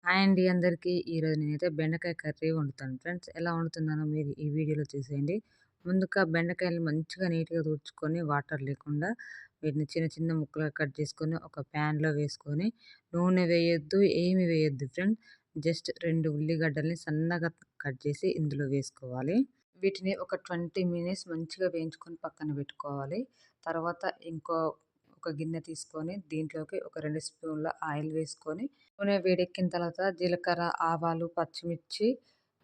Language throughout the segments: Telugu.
హాయ్ అండి అందరికీ. ఈరోజు నేనైతే బెండకాయ కర్రీ వండుతాను ఫ్రెండ్స్. ఎలా వండుతున్నానో మీరు ఈ వీడియోలో చూసేయండి. ముందుగా బెండకాయలు మంచిగా నీట్‌గా తుడుచుకొని వాటర్ లేకుండా వీటిని చిన్న చిన్న ముక్కలుగా కట్ చేసుకొని ఒక ప్యాన్‌లో వేసుకొని నూనె వేయొద్దు, ఏమి వేయొద్దు ఫ్రెండ్స్. జస్ట్ 2 ఉల్లిగడ్డల్ని సన్నగా కట్ చేసి ఇందులో వేసుకోవాలి. వీటిని ఒక 20 మినిట్స్ మంచిగా వేయించుకొని పక్కన పెట్టుకోవాలి. తర్వాత ఒక గిన్నె తీసుకొని దీంట్లోకి ఒక 2 స్పూన్ల ఆయిల్ వేసుకొని నూనె వేడెక్కిన తర్వాత జీలకర్ర, ఆవాలు, పచ్చిమిర్చి,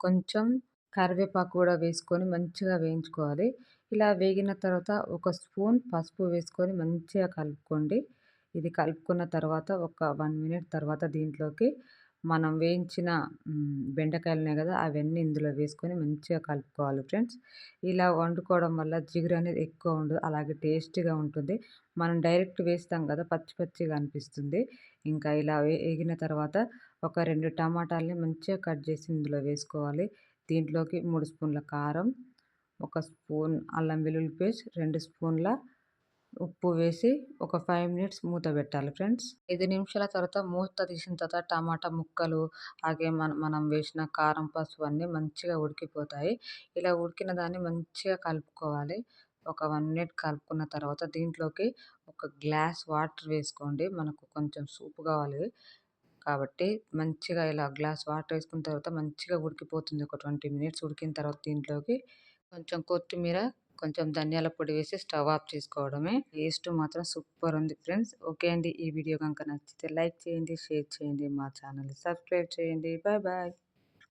కొంచెం కరివేపాకు కూడా వేసుకొని మంచిగా వేయించుకోవాలి. ఇలా వేగిన తర్వాత ఒక స్పూన్ పసుపు వేసుకొని మంచిగా కలుపుకోండి. ఇది కలుపుకున్న తర్వాత ఒక 1 మినిట్ తర్వాత దీంట్లోకి మనం వేయించిన బెండకాయలున్నాయి కదా! అవన్నీ ఇందులో వేసుకొని మంచిగా కలుపుకోవాలి ఫ్రెండ్స్. ఇలా వండుకోవడం వల్ల జిగురు అనేది ఎక్కువ ఉండదు. అలాగే టేస్టీగా ఉంటుంది. మనం డైరెక్ట్ వేస్తాం కదా! పచ్చి పచ్చిగా అనిపిస్తుంది. ఇంకా ఇలా వేగిన తర్వాత ఒక 2 టమాటాలని మంచిగా కట్ చేసి ఇందులో వేసుకోవాలి. దీంట్లోకి 3 స్పూన్ల కారం, ఒక స్పూన్ అల్లం వెల్లుల్లి పేస్ట్, 2 స్పూన్ల ఉప్పు వేసి ఒక 5 మినిట్స్ మూత పెట్టాలి ఫ్రెండ్స్. 5 నిమిషాల తర్వాత మూత తీసిన తర్వాత టమాటా ముక్కలు, అలాగే మనం వేసిన కారం, పసుపు అన్నీ మంచిగా ఉడికిపోతాయి. ఇలా ఉడికిన దాన్ని మంచిగా కలుపుకోవాలి. ఒక 1 మినిట్ కలుపుకున్న తర్వాత దీంట్లోకి ఒక గ్లాస్ వాటర్ వేసుకోండి. మనకు కొంచెం సూప్ కావాలి కాబట్టి మంచిగా ఇలా గ్లాస్ వాటర్ వేసుకున్న తర్వాత మంచిగా ఉడికిపోతుంది. ఒక 20 మినిట్స్ ఉడికిన తర్వాత దీంట్లోకి కొంచెం కొత్తిమీర, కొంచెం ధనియాల పొడి వేసి స్టవ్ ఆఫ్ చేసుకోవడమే. టేస్ట్ మాత్రం సూపర్ ఉంది ఫ్రెండ్స్. ఓకే అండి. ఈ వీడియో గనుక నచ్చితే లైక్ చేయండి, షేర్ చేయండి. మా ఛానల్‌ని సబ్స్క్రైబ్ చేయండి. Bye bye.